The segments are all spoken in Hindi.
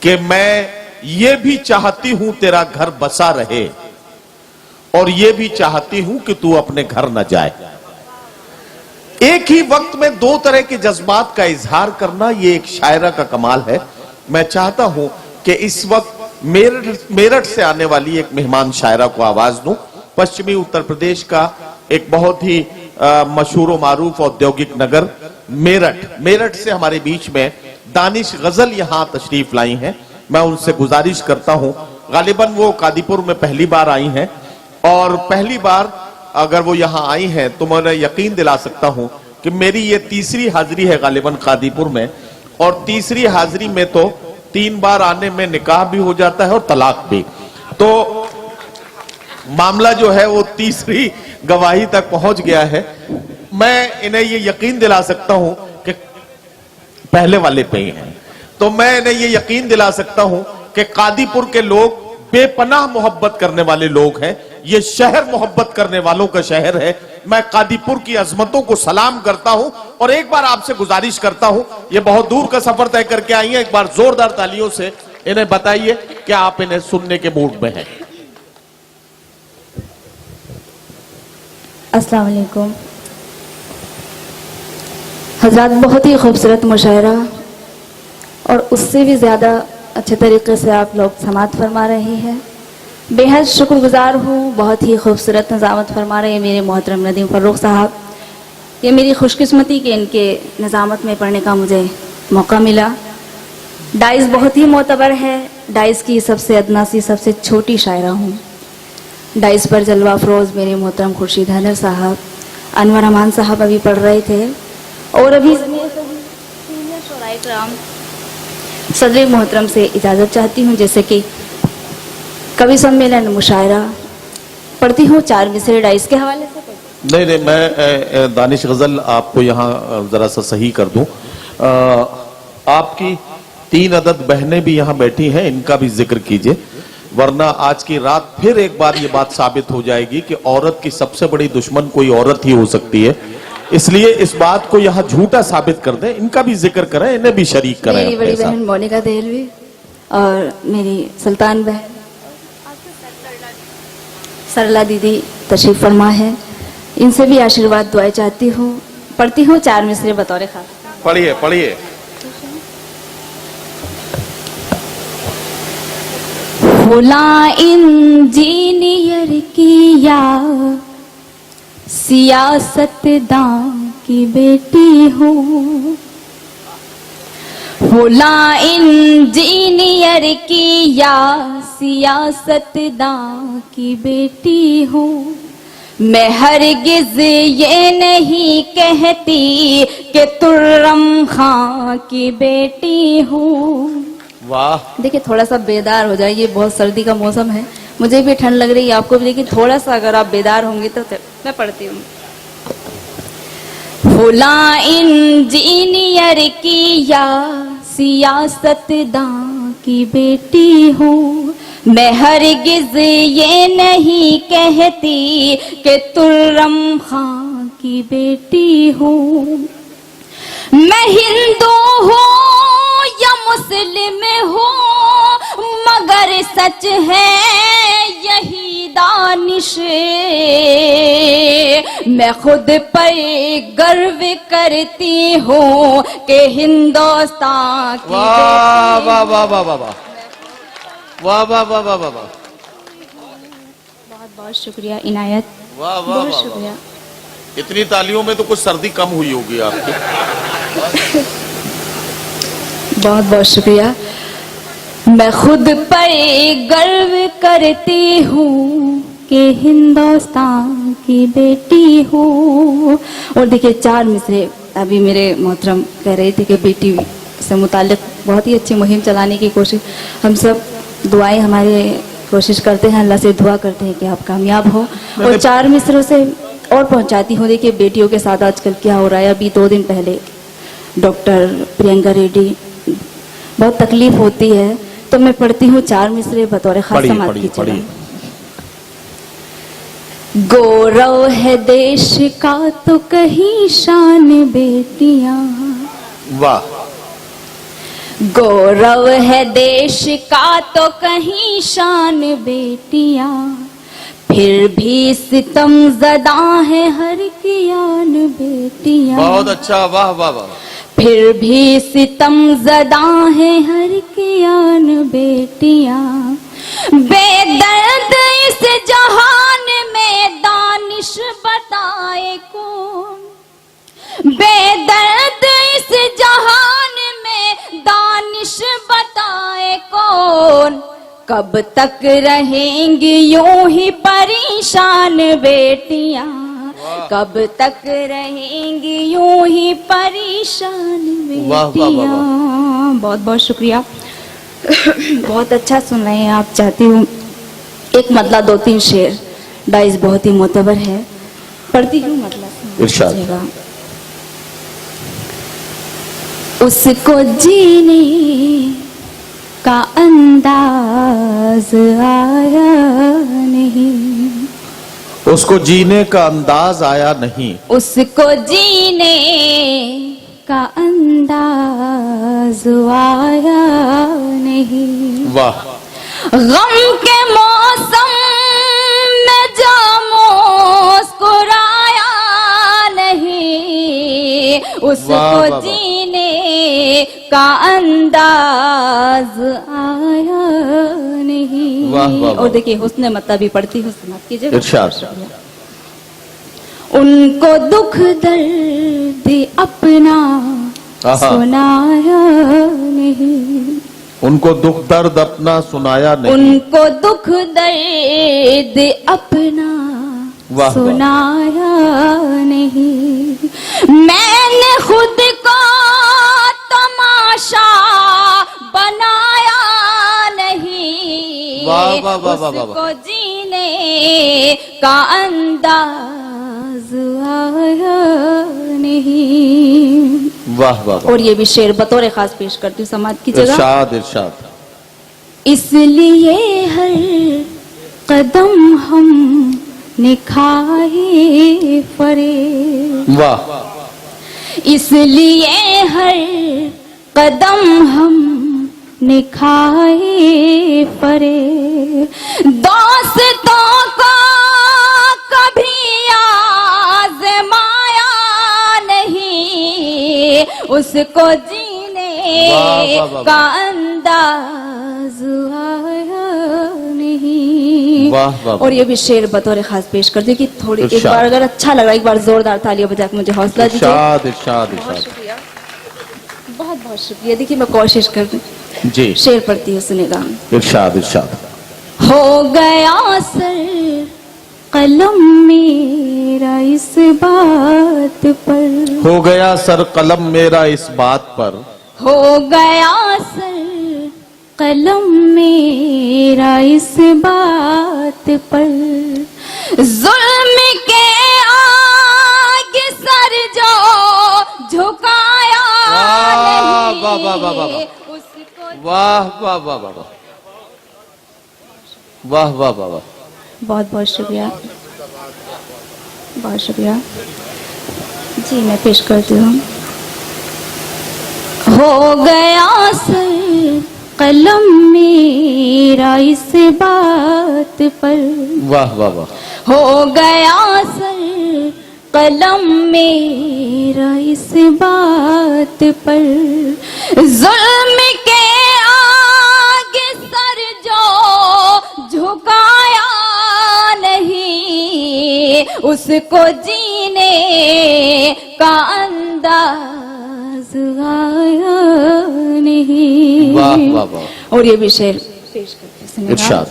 कि मैं ये भी चाहती हूं तेरा घर बसा रहे और ये भी चाहती हूं कि तू अपने घर न जाए। एक ही वक्त में दो तरह के जज्बात का इजहार करना, ये एक शायरा का कमाल है। मैं चाहता हूं कि इस वक्त मेरठ से आने वाली एक मेहमान शायरा को आवाज दूं। पश्चिमी उत्तर प्रदेश का एक बहुत ही मशहूर व मारूफ औद्योगिक नगर मेरठ से हमारे बीच में दानिश गजल यहां तशरीफ लाई हैं। मैं उनसे गुजारिश करता हूं, गालिबन वो कादीपुर में पहली बार आई हैं और पहली बार अगर वो यहां आई हैं तो मैं यकीन दिला सकता हूं कि मेरी ये तीसरी हाजिरी है गालिबन कादीपुर में, और तीसरी हाजिरी में तो 3 बार आने में निकाह भी हो जाता है और तलाक भी, तो मामला जो है वो तीसरी गवाही तक पहुंच गया है। मैं इन्हें ये यकीन दिला सकता हूं कि पहले वाले पे ही हैं, तो मैं इन्हें ये यकीन दिला सकता हूं कि कादीपुर के लोग बेपनाह मोहब्बत करने वाले लोग हैं। ये शहर मोहब्बत करने वालों का शहर है। मैं कादीपुर की अजमतों को सलाम करता हूं और एक बार आपसे गुजारिश करता हूं, ये बहुत दूर का सफर तय करके आई हैं, एक बार जोरदार तालियों से इन्हें बताइए कि आप इन्हें सुनने के मूड में हैं। अस्सलाम वालेकुम हजरात, बहुत ही खूबसूरत मुशायरा और उससे भी ज़्यादा अच्छे तरीके से आप लोग समाअत फरमा रहे हैं। बेहद शुक्रगुजार हूँ। बहुत ही खूबसूरत निज़ामत फरमा रहे हैं मेरे मोहतरम नदीम फ़र्रुख साहब। ये मेरी खुशकिस्मती कि इनके निज़ामत में पढ़ने का मुझे मौका मिला। डाइस बहुत ही मोतबर है। डाइस की सबसे अदना सी सबसे छोटी शायरा हूँ। डाइस पर जलवा अफरोज़ मेरे मोहतरम खुर्शीद हैदर साहब, अनवर अमान साहब अभी पढ़ रहे थे और अभी सदर मोहतरम से इजाज़त चाहती हूँ, जैसे कि कवि सम्मेलन मुशायरा पढ़ती हूँ 4 मिसरे डाइस के हवाले से। नहीं, मैं दानिश गजल आपको यहाँ जरा सा सही कर दूं। आपकी 3 अदद बहनें भी यहाँ बैठी हैं, इनका भी जिक्र कीजिए, वरना आज की रात फिर एक बार ये बात साबित हो जाएगी कि औरत की सबसे बड़ी दुश्मन कोई औरत ही हो सकती है। इसलिए इस बात को यहाँ झूठा साबित कर दें, इनका भी जिक्र करें, इन्हें भी शरीक करें। मेरी बड़ी बहन मोनिका देहलवी और मेरी सुल्तान बहन सरला दीदी तशरीफ फरमा है, इनसे भी आशीर्वाद दुआएं चाहती हूँ। पढ़ती हूँ 4 मिसरे बतौर खास। पढ़िए पढ़िए। फुला इंजीनियर की या सियासतदां की बेटी हूँ। फुला इंजीनियर की या सियासतदां की बेटी हूँ। मैं हरगिज ये नहीं कहती कि तुर्रम खां की बेटी हूँ। वाह, देखिए थोड़ा सा बेदार हो जाइए, बहुत सर्दी का मौसम है, मुझे भी ठंड लग रही है, आपको भी, लेकिन थोड़ा सा अगर आप बेदार होंगे तो मैं पढ़ती हूँ। फुला इंजीनियर की या सियासतदां की बेटी हूँ। मैं हरगिज ये नहीं कहती कि तुर्रम खां की बेटी हूँ। मैं हिंदू हूँ या मुस्लिम हूँ, मगर सच है यही दानिश। मैं खुद पर गर्व करती हूँ कि हिंदुस्तान की वाह वाह वाह वाह वाह वाह वाह वाह वाह वाह वाह। बहुत बहुत शुक्रिया इनायत, वाह वाह बहुत वाह शुक्रिया। इतनी तालियों में तो कुछ सर्दी कम हुई होगी आपकी। बहुत बहुत शुक्रिया। मैं खुद पर गर्व करती हूँ कि हिंदुस्तान की बेटी हूँ। और देखिए 4 मिसरे अभी मेरे मोहतरम कह रहे थे कि बेटी से मुताल्लिक बहुत ही अच्छी मुहिम चलाने की कोशिश, हम सब दुआएं हमारे कोशिश करते हैं, अल्लाह से दुआ करते हैं कि आप कामयाब हो। और 4 मिसरों से और पहुंचाती हूँ। देखिए बेटियों के साथ आजकल क्या हो रहा है, अभी 2 दिन पहले डॉक्टर प्रियंका रेड्डी, बहुत तकलीफ होती है, तो मैं पढ़ती हूँ 4 मिसरे बतौर खास समाअत कीजिएगा। गौरव है देश का तो कहीं शान बेटियां, वाह। गौरव है देश का तो कहीं शान बेटियां, फिर भी सितम ज़दा है हर की आन बेटियां। बहुत अच्छा, वाह वाह वाह। फिर भी सितम ज़दा है हर की आन बेटियां। बेदर्द इस जहान में दानिश बताए कौन, बेदर्द इस जहान में दानिश बताए कौन। कब तक रहेंगी यूं ही परेशान बेटियां, कब तक रहेंगी यूं ही परेशान बेटियां। बहुत बहुत शुक्रिया। बहुत अच्छा सुन रहे हैं आप। चाहती हूँ एक मतलब 2-3 शेर, डाइस बहुत ही मोतबर है, पढ़ती हूँ मतलब इरशाद। उसको जीने का अंदाज आया नहीं, उसको जीने का अंदाज आया नहीं, उसको जीने का अंदाज आया नहीं। वाह। गम के मौसम में जो मुस्कुराया नहीं, उसको जीने का अंदाज आया नहीं। वाह वाह। और देखिए हुस्न मतलब भी पढ़ती हूँ, समाप्त कीजिए। इरशाद। उनको दुख दर्द अपना सुनाया नहीं, उनको दुख दर्द अपना सुनाया नहीं, उनको दुख दर्द अपना वाह सुनाया नहीं। मैंने खुद को तमाशा बनाया नहीं, वाह वाह वाह वाह वाह। उसको जीने का अंदाज आया नहीं। वाह वाह। और ये भी शेर बतौर खास पेश करती हूँ, समाज की जगह। इरशाद इरशाद। इसलिए हर कदम हम निखाए फरेब, वाह। इसलिए हर कदम हम निखाए फरेब। दोस्तों को कभी आज़माया नहीं, उसको जीने वाह, वाह, वाह, का अंदाज आया नहीं। वाह वाह। और ये भी शेर बतौर खास पेश कर दी कि थोड़ी एक इरशाद। बार अगर अच्छा लग रहा है एक बार जोरदार तालियां बजा के मुझे हौसला दीजिए। इरशाद इरशाद बहुत इरशाद। शुक्रिया, बहुत बहुत शुक्रिया। देखिए मैं कोशिश कर रही, जी। शेर पढ़ती हूँ, सुनेगा। इरशाद इरशाद। हो गया सर कलम मेरा इस बात पर, हो गया सर कलम मेरा इस बात पर, हो गया सर कलम मेरा इस बात पर। जुल्म के आगे सर जो झुकाया नहीं, वाह, वाह, वाह, वाह, वाह। उसको वाह वाह वाह वाह वाह वाह वाह वाह वाह। बहुत बहुत शुक्रिया, बहुत शुक्रिया जी। मैं पेश करती हूँ। हो गया सर कलम मेरा इस बात पर, वाह वाह वाह। हो गया सर कलम मेरा इस बात पर। जुल्म के आगे सर जो झुकाया नहीं, उसको जीने का अंदाज आया नहीं। वाह वाह वाह। और ये भी शेर पेश करते हैं, इरशाद।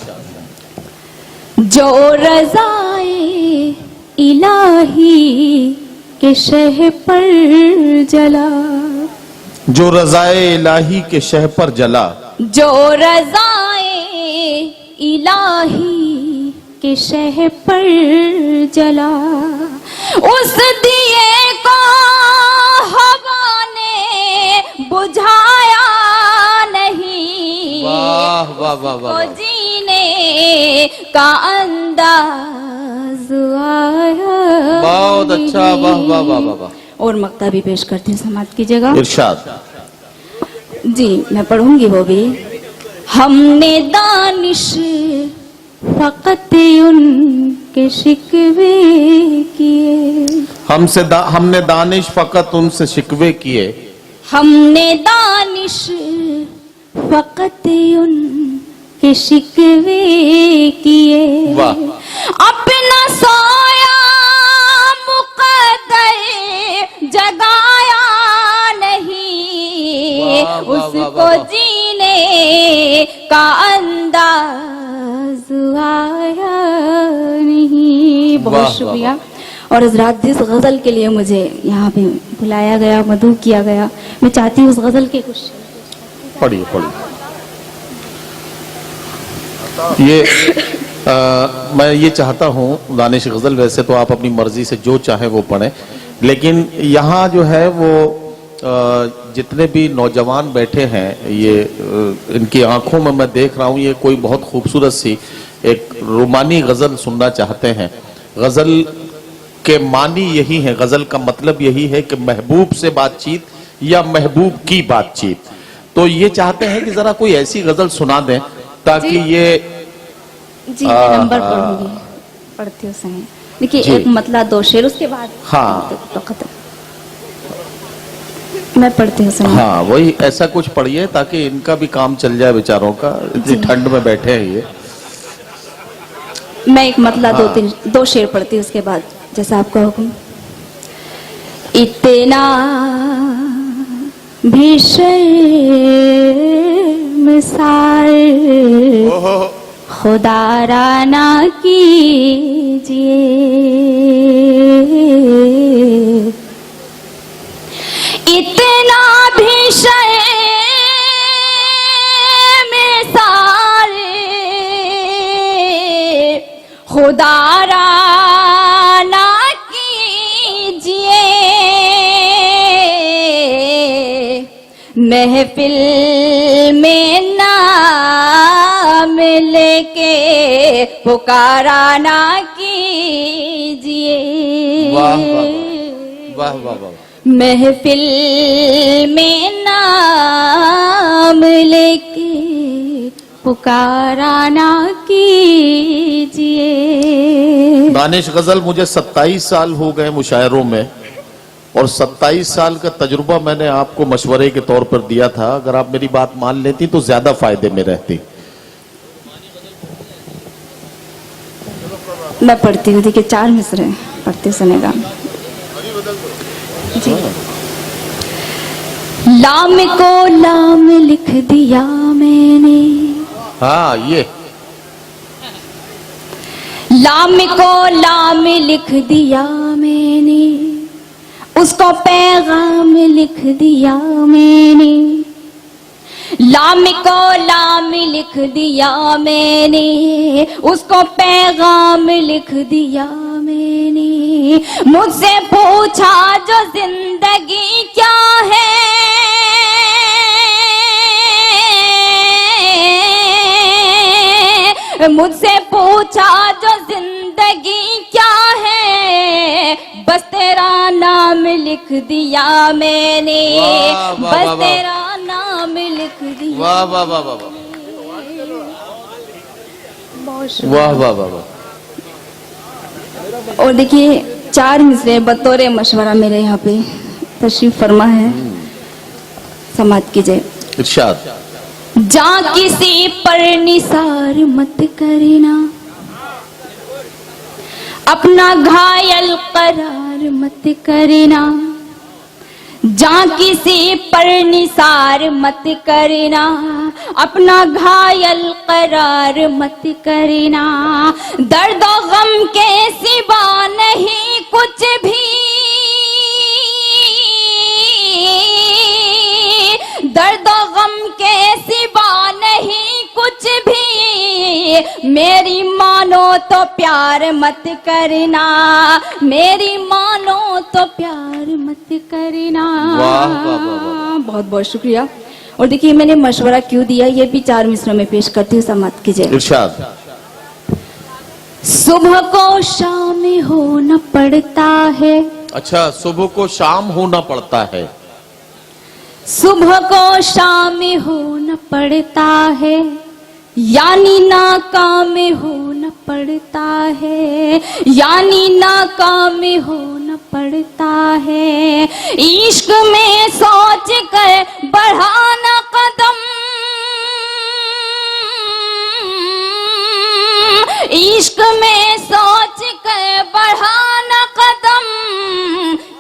जो रज़ाए इलाही के शह पर जला, जो रज़ाए इलाही के शह पर जला, जो रज़ाए इलाही के शह पर जला। उस दिए को हवा ने बुझाया नहीं, वाह वाह वाह वाह। को जीने का अंदाज आया। बहुत अच्छा, वाह वाह वाह वाह वाह। और मक्ता भी पेश करती हूँ, समाप्त कीजिएगा। इरशाद। जी मैं पढ़ूंगी वो भी। हमने दानिश फकत उनके शिकवे किए, हमने दानिश फकत उनसे शिकवे किए, हमने दानिश फकत उनके शिकवे किए। वाह। अपना सोया मुकद्दर जगाया नहीं, वाह, वाह, वाह, उसको वाह, वाह। जीने का अंदाज आया नहीं। वाह, बहुत शुक्रिया। वाह, और हजरात जिस गजल के लिए मुझे यहाँ पे बुलाया गया, मदऊ किया गया, मैं चाहती हूँ उस गजल के कुछ पढ़िए पढ़िए। ये मैं ये चाहता हूँ दानिश गजल, वैसे तो आप अपनी मर्जी से जो चाहे वो पढ़ें, लेकिन यहाँ जो है वो जितने भी नौजवान बैठे हैं, ये इनकी आंखों में मैं देख रहा हूँ ये कोई बहुत खूबसूरत सी एक रूमानी गजल सुनना चाहते हैं। गजल के मानी यही है, गजल का मतलब यही है कि महबूब से बातचीत या महबूब की बातचीत। तो ये चाहते हैं कि जरा कोई ऐसी गजल सुना दें ताकि ये जी मैं नंबर पढ़ूंगी, पढ़ती हूँ समय। देखिए जी। एक मतला दो शेर, उसके बाद हाँ। तो खत्म। मैं पढ़ती हूँ समय। हाँ वही ऐसा कुछ पढ़िए ताकि इनका भी काम चल जाए बेचारों का, इतनी जी। ठंड में बैठे हैं ये। मैं एक मतला हाँ। दो शेर पढ़ती हूँ, उसके बाद जैसा आपका हुक्म। इतना भी शर्मसार खुदारा ना कीजिए, इतना भी शर्मसार खुदारा ना कीजिए, महफिल में नाम लेके पुकारा ना कीजिए। वाह वाह वाह वाह वाह। महफिल में नाम लेके पुकारा ना कीजिए। दानिश गजल मुझे 27 साल हो गए मुशायरों में, और 27 साल का तजुर्बा मैंने आपको मशवरे के तौर पर दिया था। अगर आप मेरी बात मान लेती तो ज्यादा फायदे में रहती। मैं पढ़ती हूँ, देखिए 4 मिसरे पढ़ती सुनेगा। जी। लाम को लाम लिख दिया मैंने, हाँ ये लाम को लाम लिख दिया मैंने, उसको पैगाम लिख दिया मैंने, लाम को लाम लिख दिया मैंने, उसको पैगाम लिख दिया मैंने। मुझसे पूछा जो जिंदगी क्या है, मुझसे पूछा जो जिंदगी क्या है, बस तेरा नाम लिख दिया मैंने, वाह, वाह, बस वाह, वाह। तेरा नाम लिख दिया। वाह वाह वाह वाह बहुत वाह वाह वाह वाह वाह। और देखिए 4 मिसरे बतौर मशवरा मेरे यहाँ पे तशरीफ फरमा है, समाप्त कीजिए। इरशाद। जा किसी पर निसार मत करना, अपना घायल करार मत करना, जा किसी पर निसार मत करना, अपना घायल करार मत करना। दर्द और गम के सिवा नहीं कुछ भी, दर्द और गम के सिवा नहीं कुछ भी, मेरी मानो तो प्यार मत करना, मेरी मानो तो प्यार मत करना। वाह, वाह, वाह, वाह। बहुत बहुत शुक्रिया। और देखिए मैंने मशवरा क्यों दिया ये भी 4 मिसरों में पेश करती हूँ, समाप्त कीजिए। इरशाद। सुबह को शाम होना पड़ता है, अच्छा, सुबह को शाम होना पड़ता है। सुबह को शाम होना पड़ता है, यानी नाकाम होना पड़ता है, यानी नाकाम होना पड़ता है। इश्क में सोच कर बढ़ाना कदम, इश्क में सोच कर बढ़ाना कदम,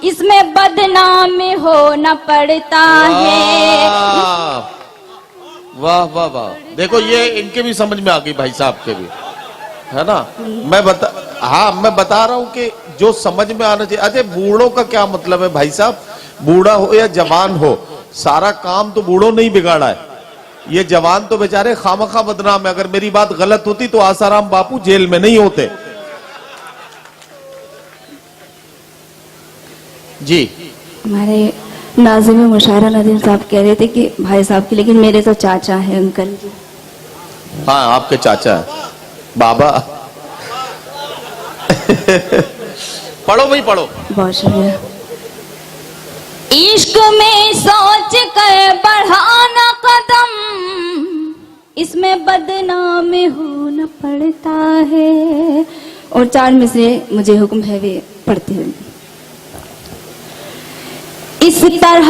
इसमें बदनाम होना पड़ता है। वाह वाह वाह, देखो ये इनके भी समझ में आ गई, भाई साहब के भी, है ना। मैं बता रहा हूं कि जो समझ में आना चाहिए। अरे बूढ़ों का क्या मतलब है भाई साहब, बूढ़ा हो या जवान हो, सारा काम तो बूढ़ों ने ही बिगाड़ा है। ये जवान तो बेचारे खामखा बदनाम है। अगर मेरी बात गलत होती तो आसाराम बापू जेल में नहीं होते। जी, हमारे नाज़िम मुशायरा नदीम साहब कह रहे थे कि भाई साहब की, लेकिन मेरे तो चाचा है अंकल जी। हाँ आपके चाचा है, बाबा। पढ़ो भाई पढ़ो। बहुत शुक्रिया। इश्क में सोच कर बढ़ाना कदम, इसमें बदनाम होना पड़ता है। और 4 में से मुझे हुक्म है वे पढ़ते हैं। इस तरह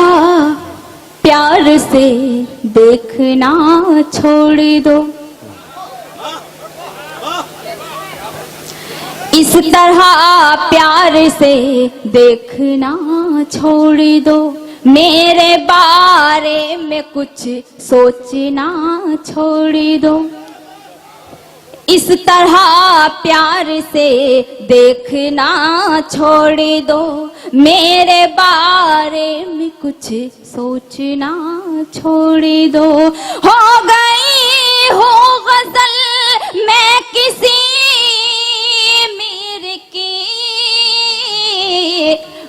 प्यार से देखना छोड़ दो, इस तरह प्यार से देखना छोड़ दो, मेरे बारे में कुछ सोचना छोड़ दो। इस तरह प्यार से देखना छोड़ दो, मेरे बारे में कुछ सोचना छोड़ दो। हो गई हो गजल मैं किसी मीर की,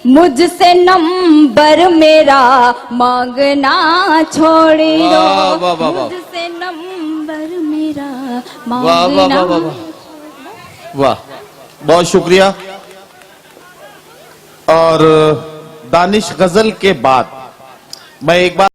मुझसे नंबर मेरा मांगना छोड़ दो, मुझसे नंबर मेरा मांगना। वाह, बहुत शुक्रिया। और दानिश गजल के बाद मैं एक बार